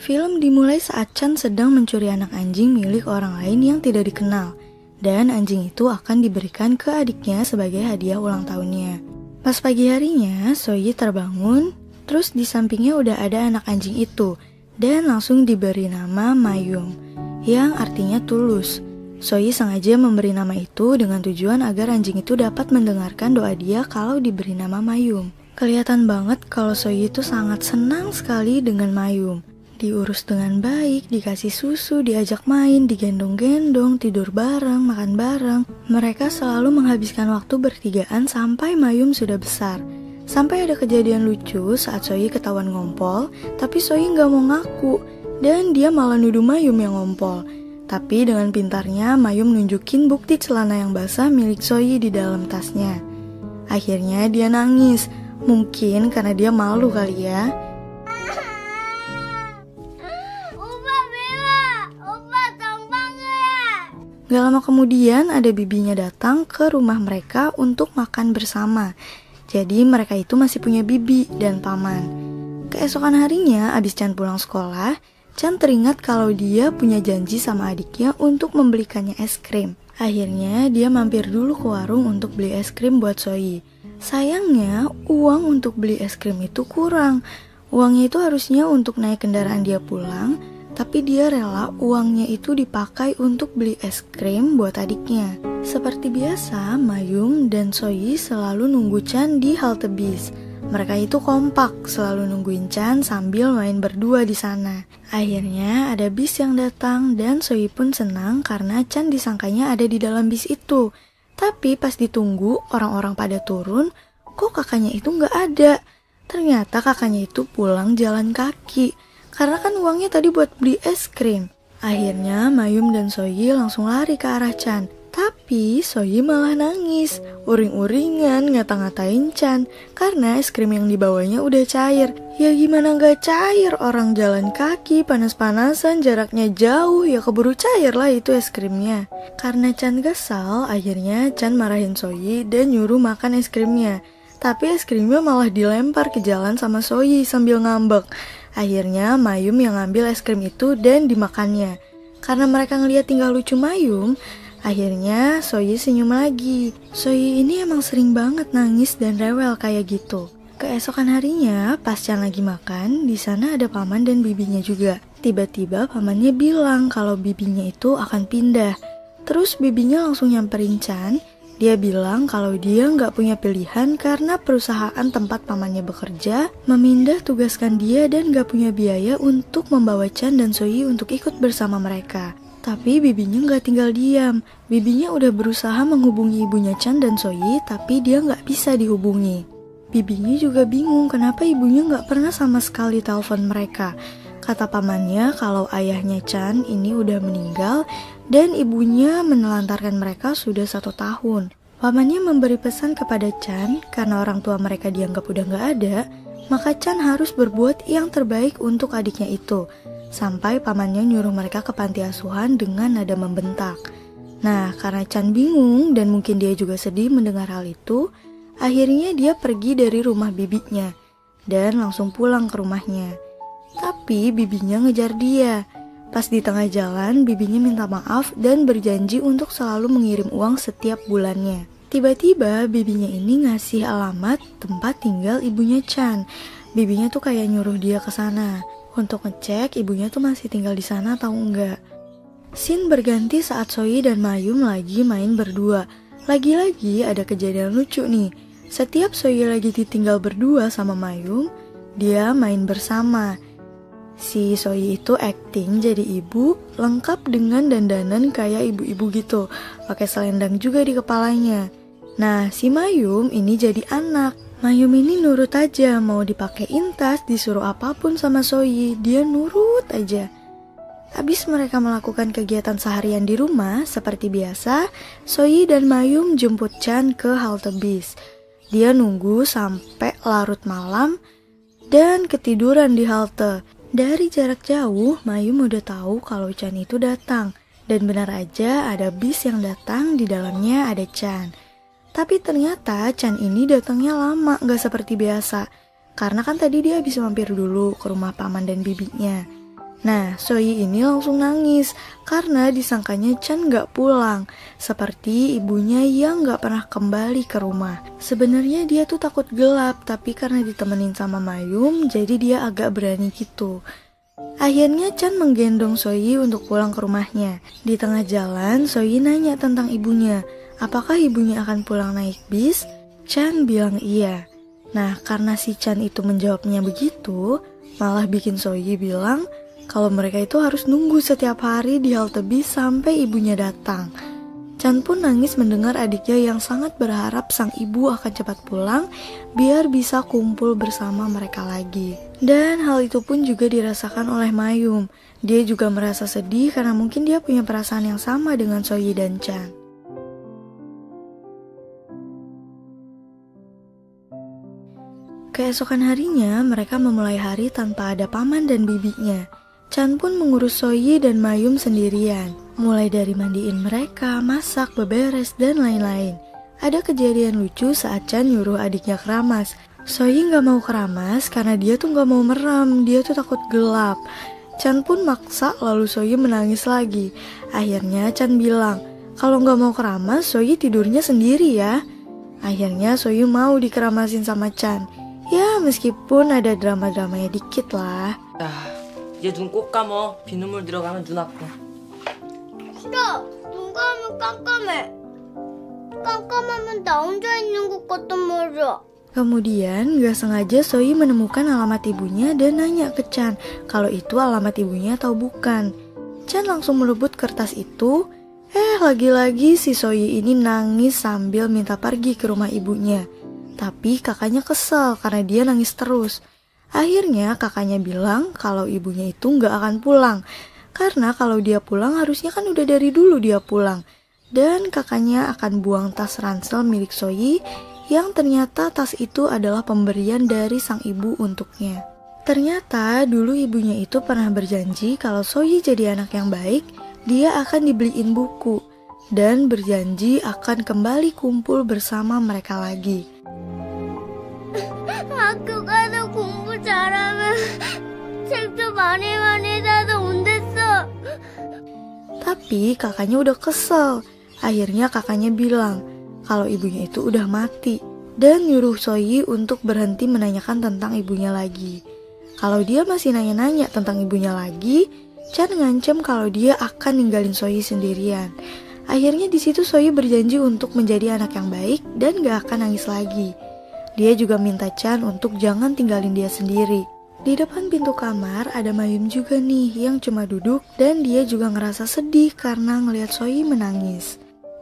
Film dimulai saat Chan sedang mencuri anak anjing milik orang lain yang tidak dikenal, dan anjing itu akan diberikan ke adiknya sebagai hadiah ulang tahunnya. Pas pagi harinya, Soyi terbangun, terus di sampingnya udah ada anak anjing itu, dan langsung diberi nama Mayum, yang artinya tulus. Soyi sengaja memberi nama itu dengan tujuan agar anjing itu dapat mendengarkan doa dia kalau diberi nama Mayum. Kelihatan banget kalau Soyi itu sangat senang sekali dengan Mayum. Diurus dengan baik, dikasih susu, diajak main, digendong-gendong, tidur bareng, makan bareng. Mereka selalu menghabiskan waktu bertigaan sampai Mayum sudah besar. Sampai ada kejadian lucu saat Soyi ketahuan ngompol, tapi Soyi nggak mau ngaku, dan dia malah nuduh Mayum yang ngompol. Tapi dengan pintarnya, Mayum nunjukin bukti celana yang basah milik Soyi di dalam tasnya. Akhirnya dia nangis, mungkin karena dia malu kali ya. Gak lama kemudian ada bibinya datang ke rumah mereka untuk makan bersama. Jadi mereka itu masih punya bibi dan paman. Keesokan harinya abis Chan pulang sekolah, Chan teringat kalau dia punya janji sama adiknya untuk membelikannya es krim. Akhirnya dia mampir dulu ke warung untuk beli es krim buat Soyi. Sayangnya uang untuk beli es krim itu kurang. Uangnya itu harusnya untuk naik kendaraan dia pulang, tapi dia rela uangnya itu dipakai untuk beli es krim buat adiknya. Seperti biasa, Mayum dan Soyi selalu nunggu Chan di halte bis. Mereka itu kompak, selalu nungguin Chan sambil main berdua di sana. Akhirnya ada bis yang datang dan Soyi pun senang karena Chan disangkanya ada di dalam bis itu. Tapi pas ditunggu orang-orang pada turun, kok kakaknya itu nggak ada. Ternyata kakaknya itu pulang jalan kaki. Karena kan uangnya tadi buat beli es krim. Akhirnya Mayum dan Soyi langsung lari ke arah Chan. Tapi Soyi malah nangis, uring-uringan ngata-ngatain Chan karena es krim yang dibawanya udah cair. Ya gimana gak cair, orang jalan kaki, panas-panasan, jaraknya jauh, ya keburu cair lah itu es krimnya. Karena Chan kesal, akhirnya Chan marahin Soyi dan nyuruh makan es krimnya. Tapi es krimnya malah dilempar ke jalan sama Soyi sambil ngambek. Akhirnya Mayum yang ngambil es krim itu dan dimakannya. Karena mereka ngeliat tinggal lucu Mayum, akhirnya Soyi senyum lagi. Soyi ini emang sering banget nangis dan rewel kayak gitu. Keesokan harinya, pas Chan lagi makan, di sana ada paman dan bibinya juga. Tiba-tiba pamannya bilang kalau bibinya itu akan pindah. Terus bibinya langsung nyamperin Chan. Dia bilang kalau dia nggak punya pilihan karena perusahaan tempat pamannya bekerja memindah tugaskan dia dan nggak punya biaya untuk membawa Chan dan Soyi untuk ikut bersama mereka. Tapi bibinya nggak tinggal diam. Bibinya udah berusaha menghubungi ibunya Chan dan Soyi, tapi dia nggak bisa dihubungi. Bibinya juga bingung kenapa ibunya nggak pernah sama sekali telepon mereka. Kata pamannya kalau ayahnya Chan ini udah meninggal dan ibunya menelantarkan mereka sudah 1 tahun. Pamannya memberi pesan kepada Chan karena orang tua mereka dianggap udah gak ada, maka Chan harus berbuat yang terbaik untuk adiknya itu. Sampai pamannya nyuruh mereka ke panti asuhan dengan nada membentak. Nah, karena Chan bingung dan mungkin dia juga sedih mendengar hal itu, akhirnya dia pergi dari rumah bibinya dan langsung pulang ke rumahnya. Tapi bibinya ngejar dia. Pas di tengah jalan, bibinya minta maaf dan berjanji untuk selalu mengirim uang setiap bulannya. Tiba-tiba bibinya ini ngasih alamat tempat tinggal ibunya Chan. Bibinya tuh kayak nyuruh dia ke sana untuk ngecek ibunya tuh masih tinggal di sana atau enggak. Scene berganti saat Soyi dan Mayum lagi main berdua. Lagi-lagi ada kejadian lucu nih. Setiap Soyi lagi ditinggal berdua sama Mayum, dia main bersama. Si Soyi itu acting jadi ibu, lengkap dengan dandanan kayak ibu-ibu gitu, pakai selendang juga di kepalanya. Nah, si Mayum ini jadi anak. Mayum ini nurut aja, mau dipakein tas, disuruh apapun sama Soyi, dia nurut aja. Habis mereka melakukan kegiatan seharian di rumah, seperti biasa, Soyi dan Mayum jemput Chan ke halte bis. Dia nunggu sampai larut malam dan ketiduran di halte. Dari jarak jauh, Mayum udah tahu kalau Chan itu datang. Dan benar aja ada bis yang datang, di dalamnya ada Chan. Tapi ternyata Chan ini datangnya lama, gak seperti biasa. Karena kan tadi dia habis mampir dulu ke rumah paman dan bibinya. Nah, Soyi ini langsung nangis karena disangkanya Chan gak pulang, seperti ibunya yang gak pernah kembali ke rumah. Sebenarnya dia tuh takut gelap, tapi karena ditemenin sama Mayum, jadi dia agak berani gitu. Akhirnya Chan menggendong Soyi untuk pulang ke rumahnya. Di tengah jalan, Soyi nanya tentang ibunya. Apakah ibunya akan pulang naik bis? Chan bilang iya. Nah, karena si Chan itu menjawabnya begitu, malah bikin Soyi bilang kalau mereka itu harus nunggu setiap hari di halte bis sampai ibunya datang. Chan pun nangis mendengar adiknya yang sangat berharap sang ibu akan cepat pulang biar bisa kumpul bersama mereka lagi. Dan hal itu pun juga dirasakan oleh Mayum. Dia juga merasa sedih karena mungkin dia punya perasaan yang sama dengan Soyi dan Chan. Keesokan harinya mereka memulai hari tanpa ada paman dan bibinya. Chan pun mengurus Soyi dan Mayum sendirian, mulai dari mandiin mereka, masak, beberes, dan lain-lain. Ada kejadian lucu saat Chan nyuruh adiknya keramas. Soyi gak mau keramas karena dia tuh gak mau merem, dia tuh takut gelap. Chan pun maksa lalu Soyi menangis lagi. Akhirnya Chan bilang, kalau gak mau keramas, Soyi tidurnya sendiri ya. Akhirnya Soyi mau dikeramasin sama Chan. Ya meskipun ada drama-dramanya dikit lah. 얘 눈 꼭 감어. 비눗물 들어가면 눈 아파. 싫어. 눈 감으면 깜깜해. 깜깜하면 나 혼자 있는 것 같단 말이야. Kemudian gak sengaja Soyi menemukan alamat ibunya dan nanya ke Chan kalau itu alamat ibunya atau bukan. Chan langsung merebut kertas itu. Lagi-lagi si Soyi ini nangis sambil minta pergi ke rumah ibunya. Tapi kakaknya kesel karena dia nangis terus. Akhirnya kakaknya bilang kalau ibunya itu gak akan pulang. Karena kalau dia pulang harusnya kan udah dari dulu dia pulang. Dan kakaknya akan buang tas ransel milik Soyi yang ternyata tas itu adalah pemberian dari sang ibu untuknya. Ternyata dulu ibunya itu pernah berjanji kalau Soyi jadi anak yang baik, dia akan dibeliin buku. Dan berjanji akan kembali kumpul bersama mereka lagi. 학교 가서 공부 잘하면 책도 많이 사서 온댔어. Tapi kakaknya udah kesel. Akhirnya kakaknya bilang kalau ibunya itu udah mati dan nyuruh Soyi untuk berhenti menanyakan tentang ibunya lagi. Kalau dia masih nanya-nanya tentang ibunya lagi, Chan ngancam kalau dia akan ninggalin Soyi sendirian. Akhirnya di situ Soyi berjanji untuk menjadi anak yang baik dan gak akan nangis lagi. Dia juga minta Chan untuk jangan tinggalin dia sendiri. Di depan pintu kamar ada Mayum juga nih yang cuma duduk dan dia juga ngerasa sedih karena ngelihat Soyi menangis.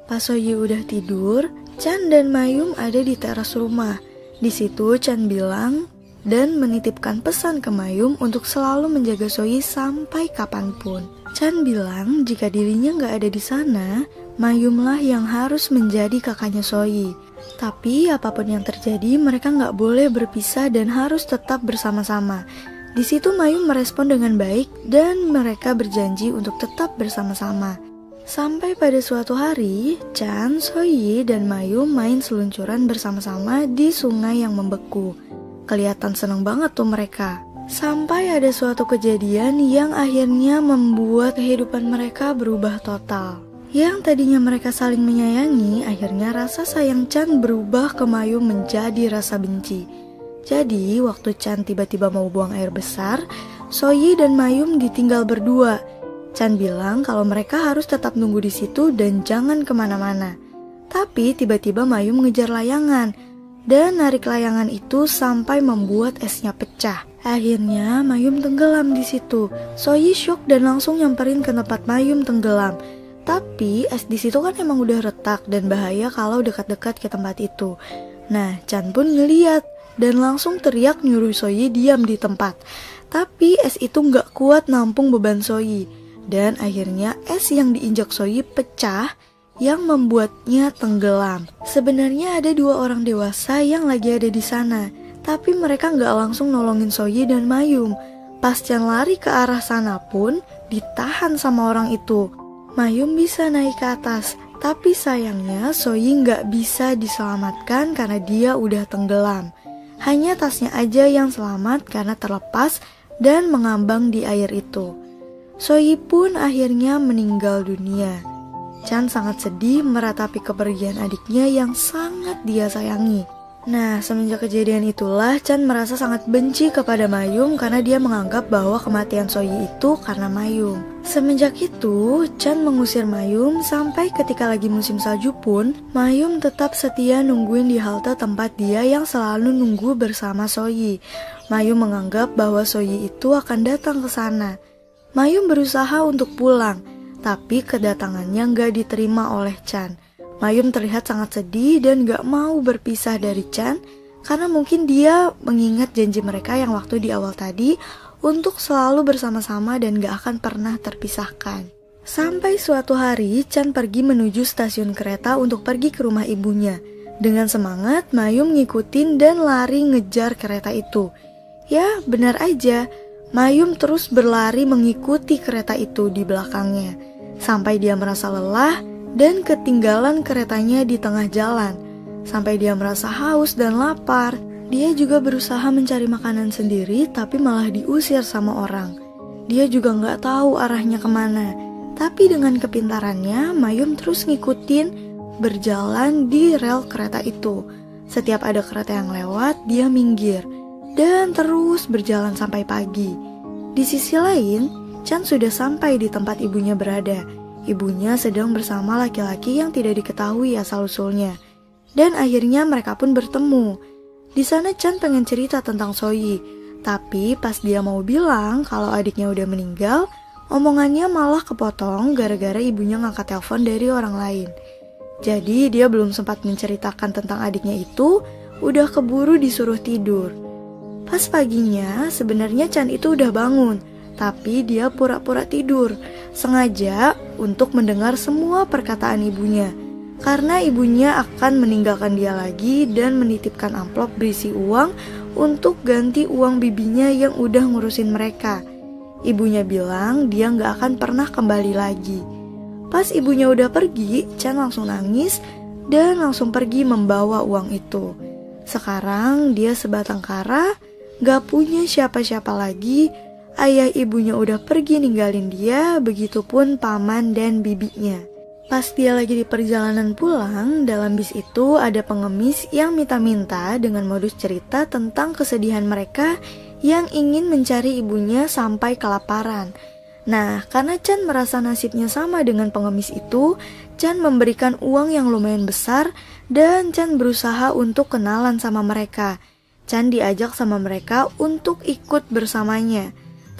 Pas Soyi udah tidur, Chan dan Mayum ada di teras rumah. Di situ Chan bilang dan menitipkan pesan ke Mayum untuk selalu menjaga Soyi sampai kapanpun. Chan bilang jika dirinya nggak ada di sana, Mayumlah yang harus menjadi kakaknya Soyi. Tapi apapun yang terjadi, mereka nggak boleh berpisah dan harus tetap bersama-sama. Di situ Mayum merespon dengan baik dan mereka berjanji untuk tetap bersama-sama. Sampai pada suatu hari, Chan, Soyi, dan Mayum main seluncuran bersama-sama di sungai yang membeku. Kelihatan seneng banget tuh mereka. Sampai ada suatu kejadian yang akhirnya membuat kehidupan mereka berubah total. Yang tadinya mereka saling menyayangi, akhirnya rasa sayang Chan berubah ke Mayum menjadi rasa benci. Jadi, waktu Chan tiba-tiba mau buang air besar, Soyi dan Mayum ditinggal berdua. Chan bilang kalau mereka harus tetap nunggu di situ dan jangan kemana-mana. Tapi tiba-tiba Mayum mengejar layangan dan narik layangan itu sampai membuat esnya pecah. Akhirnya Mayum tenggelam di situ. Soyi shock dan langsung nyamperin ke tempat Mayum tenggelam. Tapi es di situ kan emang udah retak dan bahaya kalau dekat-dekat ke tempat itu. Nah, Chan pun ngeliat dan langsung teriak nyuruh Soyi diam di tempat. Tapi es itu nggak kuat nampung beban Soyi. Dan akhirnya es yang diinjak Soyi pecah yang membuatnya tenggelam. Sebenarnya ada 2 orang dewasa yang lagi ada di sana. Tapi mereka nggak langsung nolongin Soyi dan Mayum. Pas Chan lari ke arah sana pun ditahan sama orang itu. Mayum bisa naik ke atas, tapi sayangnya Soyi nggak bisa diselamatkan karena dia udah tenggelam. Hanya tasnya aja yang selamat karena terlepas dan mengambang di air itu. Soyi pun akhirnya meninggal dunia. Chan sangat sedih meratapi kepergian adiknya yang sangat dia sayangi. Nah, semenjak kejadian itulah Chan merasa sangat benci kepada Mayum karena dia menganggap bahwa kematian Soyi itu karena Mayum. Semenjak itu, Chan mengusir Mayum sampai ketika lagi musim salju pun, Mayum tetap setia nungguin di halte tempat dia yang selalu nunggu bersama Soyi. Mayum menganggap bahwa Soyi itu akan datang ke sana. Mayum berusaha untuk pulang, tapi kedatangannya nggak diterima oleh Chan. Mayum terlihat sangat sedih dan gak mau berpisah dari Chan karena mungkin dia mengingat janji mereka yang waktu di awal tadi untuk selalu bersama-sama dan gak akan pernah terpisahkan. Sampai suatu hari Chan pergi menuju stasiun kereta untuk pergi ke rumah ibunya. Dengan semangat Mayum ngikutin dan lari ngejar kereta itu. Ya benar aja, Mayum terus berlari mengikuti kereta itu di belakangnya sampai dia merasa lelah dan ketinggalan keretanya di tengah jalan. Sampai dia merasa haus dan lapar. Dia juga berusaha mencari makanan sendiri tapi malah diusir sama orang. Dia juga nggak tahu arahnya kemana. Tapi dengan kepintarannya, Mayum terus ngikutin berjalan di rel kereta itu. Setiap ada kereta yang lewat, dia minggir. Dan terus berjalan sampai pagi. Di sisi lain, Chan sudah sampai di tempat ibunya berada. Ibunya sedang bersama laki-laki yang tidak diketahui asal-usulnya. Dan akhirnya mereka pun bertemu. Di sana Chan pengen cerita tentang Soyi. Tapi pas dia mau bilang kalau adiknya udah meninggal, omongannya malah kepotong gara-gara ibunya ngangkat telepon dari orang lain. Jadi dia belum sempat menceritakan tentang adiknya itu, udah keburu disuruh tidur. Pas paginya sebenarnya Chan itu udah bangun, tapi dia pura-pura tidur, sengaja untuk mendengar semua perkataan ibunya. Karena ibunya akan meninggalkan dia lagi dan menitipkan amplop berisi uang untuk ganti uang bibinya yang udah ngurusin mereka. Ibunya bilang dia gak akan pernah kembali lagi. Pas ibunya udah pergi, Chan langsung nangis dan langsung pergi membawa uang itu. Sekarang dia sebatang kara, gak punya siapa-siapa lagi. Ayah ibunya udah pergi ninggalin dia, begitupun paman dan bibinya. Pas dia lagi di perjalanan pulang, dalam bis itu ada pengemis yang minta-minta dengan modus cerita tentang kesedihan mereka yang ingin mencari ibunya sampai kelaparan. Nah, karena Chan merasa nasibnya sama dengan pengemis itu, Chan memberikan uang yang lumayan besar dan Chan berusaha untuk kenalan sama mereka. Chan diajak sama mereka untuk ikut bersamanya.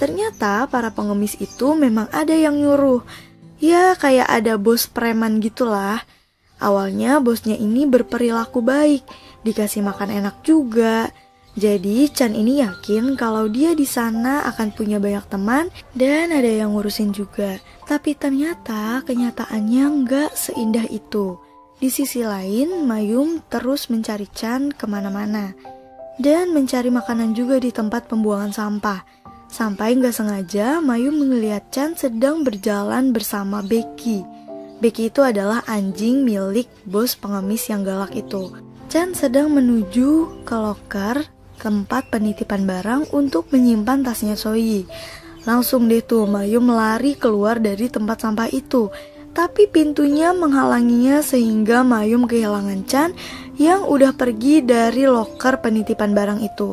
Ternyata para pengemis itu memang ada yang nyuruh. Ya kayak ada bos preman gitulah. Awalnya bosnya ini berperilaku baik, dikasih makan enak juga. Jadi Chan ini yakin kalau dia di sana akan punya banyak teman dan ada yang ngurusin juga. Tapi ternyata kenyataannya nggak seindah itu. Di sisi lain, Mayum terus mencari Chan kemana-mana dan mencari makanan juga di tempat pembuangan sampah. Sampai nggak sengaja Mayum melihat Chan sedang berjalan bersama Becky. Becky itu adalah anjing milik bos pengemis yang galak itu. Chan sedang menuju ke loker tempat penitipan barang untuk menyimpan tasnya Soyi. Langsung deh tuh Mayum lari keluar dari tempat sampah itu. Tapi pintunya menghalanginya sehingga Mayum kehilangan Chan yang udah pergi dari loker penitipan barang itu.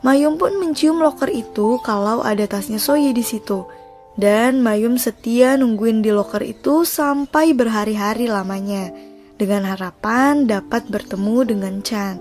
Mayum pun mencium loker itu kalau ada tasnya Soyi di situ. Dan Mayum setia nungguin di loker itu sampai berhari-hari lamanya dengan harapan dapat bertemu dengan Chan.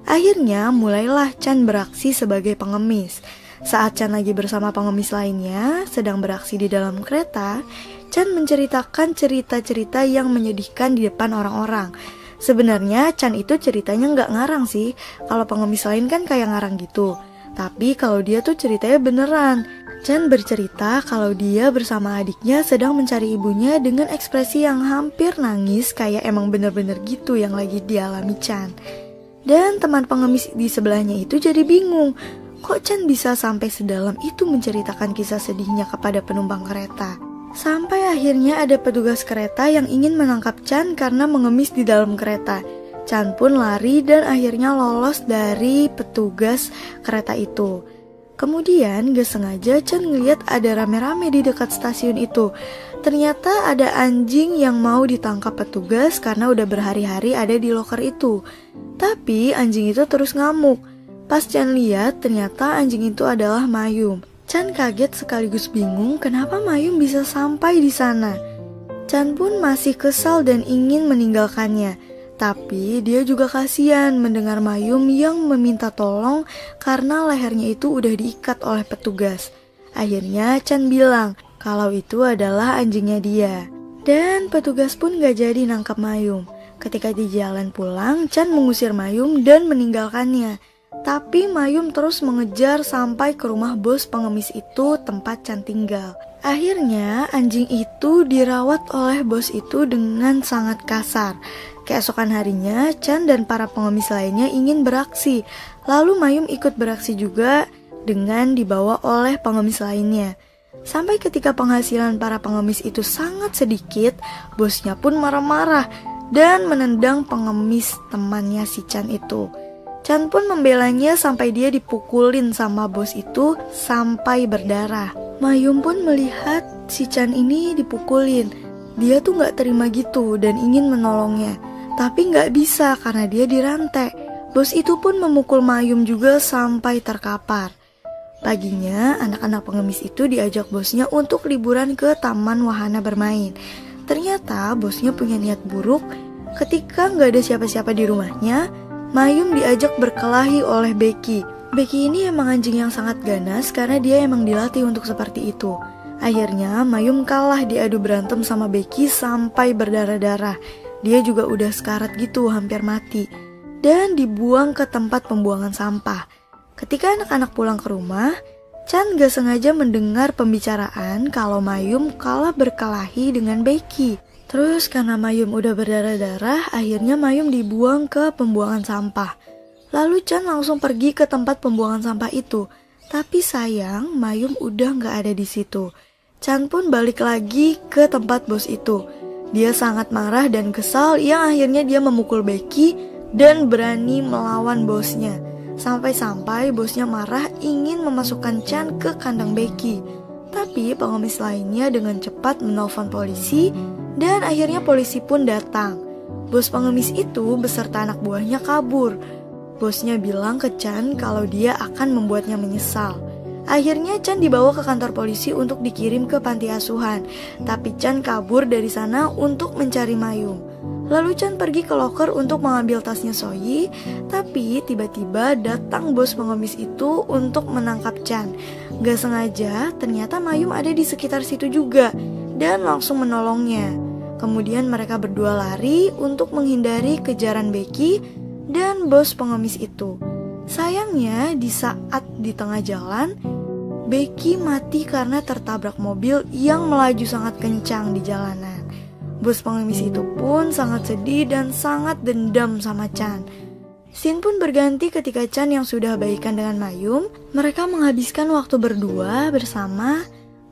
Akhirnya mulailah Chan beraksi sebagai pengemis. Saat Chan lagi bersama pengemis lainnya sedang beraksi di dalam kereta, Chan menceritakan cerita-cerita yang menyedihkan di depan orang-orang. Sebenarnya Chan itu ceritanya nggak ngarang sih. Kalau pengemis lain kan kayak ngarang gitu. Tapi kalau dia tuh ceritanya beneran. Chan bercerita kalau dia bersama adiknya sedang mencari ibunya dengan ekspresi yang hampir nangis, kayak emang bener-bener gitu yang lagi dialami Chan. Dan teman pengemis di sebelahnya itu jadi bingung. Kok Chan bisa sampai sedalam itu menceritakan kisah sedihnya kepada penumpang kereta? Sampai akhirnya ada petugas kereta yang ingin menangkap Chan karena mengemis di dalam kereta. Chan pun lari dan akhirnya lolos dari petugas kereta itu. Kemudian gak sengaja Chan ngeliat ada rame-rame di dekat stasiun itu. Ternyata ada anjing yang mau ditangkap petugas karena udah berhari-hari ada di loker itu. Tapi anjing itu terus ngamuk. Pas Chan lihat, ternyata anjing itu adalah Mayum. Chan kaget sekaligus bingung kenapa Mayum bisa sampai di sana. Chan pun masih kesal dan ingin meninggalkannya. Tapi dia juga kasihan mendengar Mayum yang meminta tolong karena lehernya itu udah diikat oleh petugas. Akhirnya Chan bilang kalau itu adalah anjingnya dia. Dan petugas pun gak jadi nangkap Mayum. Ketika di jalan pulang, Chan mengusir Mayum dan meninggalkannya. Tapi Mayum terus mengejar sampai ke rumah bos pengemis itu tempat Chan tinggal. Akhirnya anjing itu dirawat oleh bos itu dengan sangat kasar. Keesokan harinya, Chan dan para pengemis lainnya ingin beraksi. Lalu Mayum ikut beraksi juga dengan dibawa oleh pengemis lainnya. Sampai ketika penghasilan para pengemis itu sangat sedikit, bosnya pun marah-marah dan menendang pengemis temannya si Chan itu. Chan pun membelanya sampai dia dipukulin sama bos itu sampai berdarah. Mayum pun melihat si Chan ini dipukulin. Dia tuh gak terima gitu dan ingin menolongnya. Tapi gak bisa karena dia dirantai. Bos itu pun memukul Mayum juga sampai terkapar. Paginya, anak-anak pengemis itu diajak bosnya untuk liburan ke taman wahana bermain. Ternyata bosnya punya niat buruk. Ketika gak ada siapa-siapa di rumahnya, Mayum diajak berkelahi oleh Becky. Becky ini emang anjing yang sangat ganas karena dia emang dilatih untuk seperti itu. Akhirnya Mayum kalah diadu berantem sama Becky sampai berdarah-darah. Dia juga udah sekarat gitu, hampir mati. Dan dibuang ke tempat pembuangan sampah. Ketika anak-anak pulang ke rumah, Chan gak sengaja mendengar pembicaraan kalau Mayum kalah berkelahi dengan Becky. Terus karena Mayum udah berdarah-darah, akhirnya Mayum dibuang ke pembuangan sampah. Lalu Chan langsung pergi ke tempat pembuangan sampah itu. Tapi sayang, Mayum udah gak ada di situ. Chan pun balik lagi ke tempat bos itu. Dia sangat marah dan kesal yang akhirnya dia memukul Becky dan berani melawan bosnya. Sampai-sampai bosnya marah ingin memasukkan Chan ke kandang Becky. Tapi pengemis lainnya dengan cepat menelpon polisi dan akhirnya polisi pun datang. Bos pengemis itu beserta anak buahnya kabur. Bosnya bilang ke Chan kalau dia akan membuatnya menyesal. Akhirnya Chan dibawa ke kantor polisi untuk dikirim ke panti asuhan. Tapi Chan kabur dari sana untuk mencari Mayum. Lalu Chan pergi ke loker untuk mengambil tasnya Soyi. Tapi tiba-tiba datang bos pengemis itu untuk menangkap Chan. Gak sengaja ternyata Mayum ada di sekitar situ juga dan langsung menolongnya. Kemudian mereka berdua lari untuk menghindari kejaran Becky dan bos pengemis itu. Sayangnya di saat di tengah jalan, Becky mati karena tertabrak mobil yang melaju sangat kencang di jalanan. Bos pengemis itu pun sangat sedih dan sangat dendam sama Chan. Scene pun berganti ketika Chan yang sudah baikan dengan Mayum. Mereka menghabiskan waktu berdua bersama,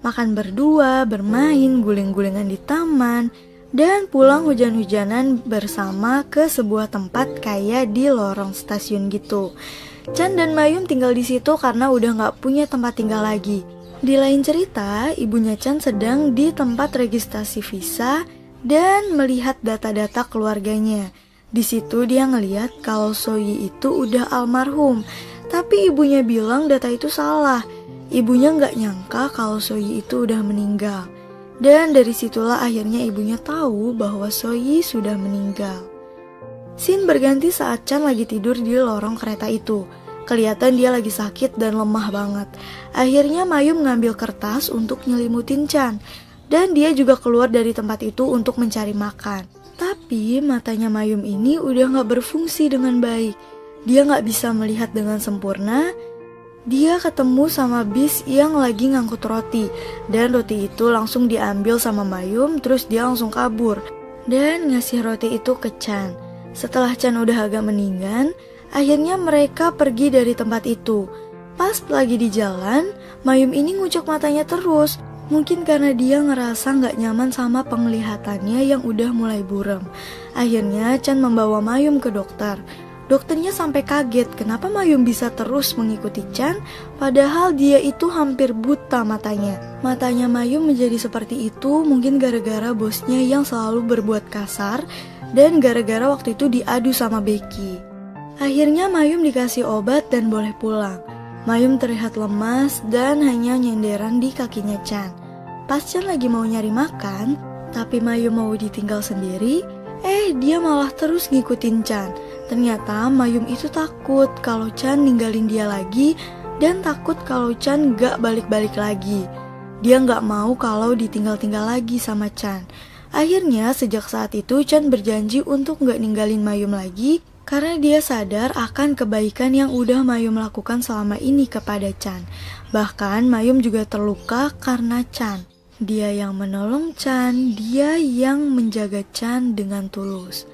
makan berdua, bermain, guling-gulingan di taman, dan pulang hujan-hujanan bersama ke sebuah tempat kayak di lorong stasiun gitu. Chan dan Mayum tinggal di situ karena udah gak punya tempat tinggal lagi. Di lain cerita, ibunya Chan sedang di tempat registrasi visa dan melihat data-data keluarganya. Di situ dia ngeliat kalau Soyi itu udah almarhum, tapi ibunya bilang data itu salah. Ibunya gak nyangka kalau Soyi itu udah meninggal. Dan dari situlah akhirnya ibunya tahu bahwa Soyi sudah meninggal. Scene berganti saat Chan lagi tidur di lorong kereta itu. Kelihatan dia lagi sakit dan lemah banget. Akhirnya Mayum ngambil kertas untuk nyelimutin Chan. Dan dia juga keluar dari tempat itu untuk mencari makan. Tapi matanya Mayum ini udah gak berfungsi dengan baik. Dia gak bisa melihat dengan sempurna. Dia ketemu sama bis yang lagi ngangkut roti. Dan roti itu langsung diambil sama Mayum, terus dia langsung kabur. Dan ngasih roti itu ke Chan. Setelah Chan udah agak meninggal, akhirnya mereka pergi dari tempat itu. Pas lagi di jalan, Mayum ini ngucek matanya terus. Mungkin karena dia ngerasa gak nyaman sama penglihatannya yang udah mulai buram. Akhirnya Chan membawa Mayum ke dokter. Dokternya sampai kaget kenapa Mayum bisa terus mengikuti Chan, padahal dia itu hampir buta matanya. Matanya Mayum menjadi seperti itu mungkin gara-gara bosnya yang selalu berbuat kasar dan gara-gara waktu itu diadu sama Becky. Akhirnya Mayum dikasih obat dan boleh pulang. Mayum terlihat lemas dan hanya nyenderan di kakinya Chan. Pas Chan lagi mau nyari makan, tapi Mayum mau ditinggal sendiri, dia malah terus ngikutin Chan. Ternyata Mayum itu takut kalau Chan ninggalin dia lagi dan takut kalau Chan gak balik-balik lagi. Dia gak mau kalau ditinggal-tinggal lagi sama Chan. Akhirnya sejak saat itu Chan berjanji untuk gak ninggalin Mayum lagi karena dia sadar akan kebaikan yang udah Mayum lakukan selama ini kepada Chan. Bahkan Mayum juga terluka karena Chan. Dia yang menolong Chan, dia yang menjaga Chan dengan tulus.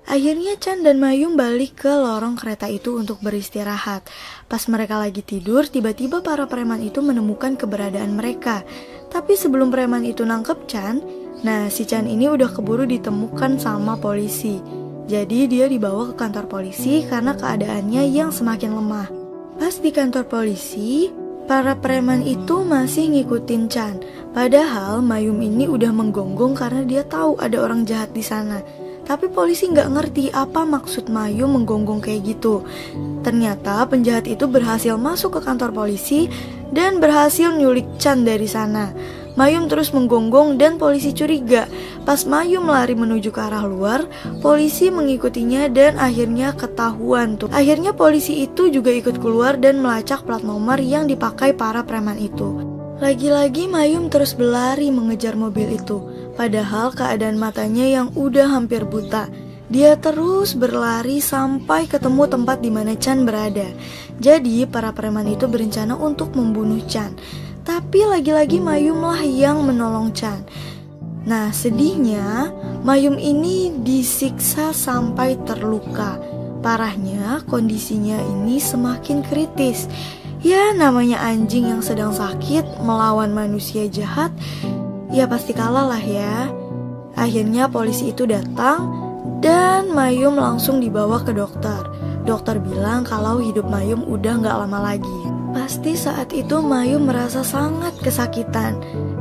Akhirnya Chan dan Mayum balik ke lorong kereta itu untuk beristirahat. Pas mereka lagi tidur, tiba-tiba para preman itu menemukan keberadaan mereka. Tapi sebelum preman itu nangkep Chan, si Chan ini udah keburu ditemukan sama polisi. Jadi dia dibawa ke kantor polisi karena keadaannya yang semakin lemah. Pas di kantor polisi, para preman itu masih ngikutin Chan. Padahal Mayum ini udah menggonggong karena dia tahu ada orang jahat di sana. Tapi polisi nggak ngerti apa maksud Mayum menggonggong kayak gitu. Ternyata penjahat itu berhasil masuk ke kantor polisi dan berhasil nyulik Chan dari sana. Mayum terus menggonggong dan polisi curiga. Pas Mayum lari menuju ke arah luar, polisi mengikutinya dan akhirnya ketahuan tuh. Akhirnya polisi itu juga ikut keluar dan melacak plat nomor yang dipakai para preman itu. Lagi-lagi Mayum terus berlari mengejar mobil itu. Padahal keadaan matanya yang udah hampir buta. Dia terus berlari sampai ketemu tempat di mana Chan berada. Jadi para preman itu berencana untuk membunuh Chan. Tapi lagi-lagi Mayum lah yang menolong Chan. Sedihnya Mayum ini disiksa sampai terluka. Parahnya kondisinya ini semakin kritis. Ya namanya anjing yang sedang sakit melawan manusia jahat, ya pasti kalah lah ya. Akhirnya polisi itu datang dan Mayum langsung dibawa ke dokter. Dokter bilang kalau hidup Mayum udah gak lama lagi. Pasti saat itu Mayum merasa sangat kesakitan.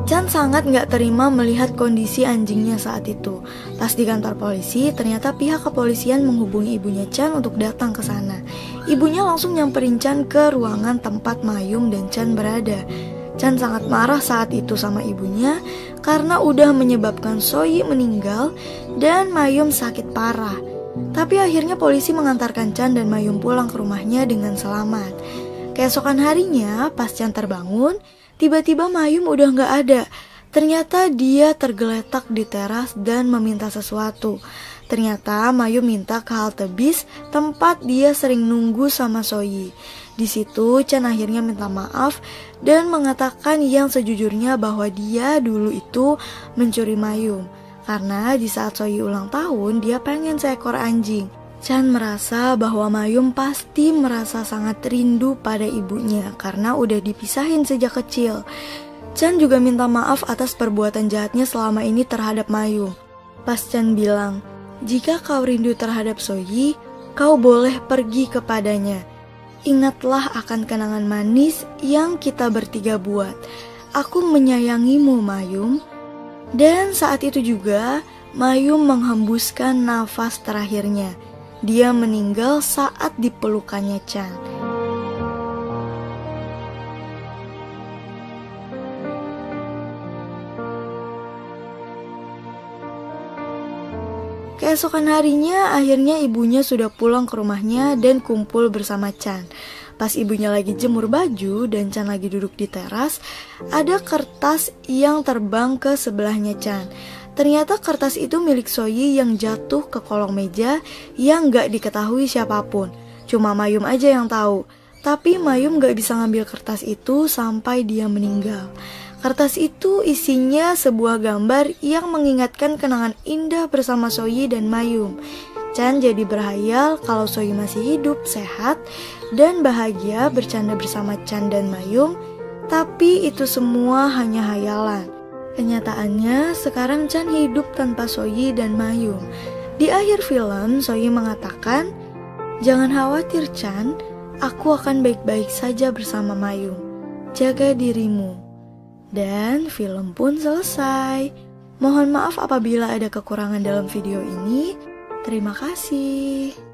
Chan sangat gak terima melihat kondisi anjingnya saat itu. Pas di kantor polisi, ternyata pihak kepolisian menghubungi ibunya Chan untuk datang ke sana. Ibunya langsung nyamperin Chan ke ruangan tempat Mayum dan Chan berada. Chan sangat marah saat itu sama ibunya karena udah menyebabkan Soyi meninggal dan Mayum sakit parah. Tapi akhirnya polisi mengantarkan Chan dan Mayum pulang ke rumahnya dengan selamat. Keesokan harinya pas Chan terbangun, tiba-tiba Mayum udah gak ada. Ternyata dia tergeletak di teras dan meminta sesuatu. Ternyata Mayum minta ke halte bis tempat dia sering nunggu sama Soyi. Di situ Chan akhirnya minta maaf dan mengatakan yang sejujurnya bahwa dia dulu itu mencuri Mayum. Karena di saat Soyi ulang tahun dia pengen seekor anjing. Chan merasa bahwa Mayum pasti merasa sangat rindu pada ibunya karena udah dipisahin sejak kecil. Chan juga minta maaf atas perbuatan jahatnya selama ini terhadap Mayum. Pas Chan bilang, "Jika kau rindu terhadap Soyi, kau boleh pergi kepadanya. Ingatlah akan kenangan manis yang kita bertiga buat. Aku menyayangimu, Mayum." Dan saat itu juga, Mayum menghembuskan nafas terakhirnya. Dia meninggal saat dipelukannya Chan. Keesokan harinya, akhirnya ibunya sudah pulang ke rumahnya dan kumpul bersama Chan. Pas ibunya lagi jemur baju dan Chan lagi duduk di teras, ada kertas yang terbang ke sebelahnya Chan. Ternyata kertas itu milik Soyi yang jatuh ke kolong meja yang gak diketahui siapapun. Cuma Mayum aja yang tahu. Tapi Mayum gak bisa ngambil kertas itu sampai dia meninggal. Kertas itu isinya sebuah gambar yang mengingatkan kenangan indah bersama Soyi dan Mayum. Chan jadi berhayal kalau Soyi masih hidup, sehat, dan bahagia bercanda bersama Chan dan Mayum. Tapi itu semua hanya hayalan. Kenyataannya, sekarang Chan hidup tanpa Soyi dan Mayum. Di akhir film, Soyi mengatakan, Jangan khawatir, Chan. Aku akan baik-baik saja bersama Mayung. Jaga dirimu. Dan film pun selesai. Mohon maaf apabila ada kekurangan dalam video ini. Terima kasih.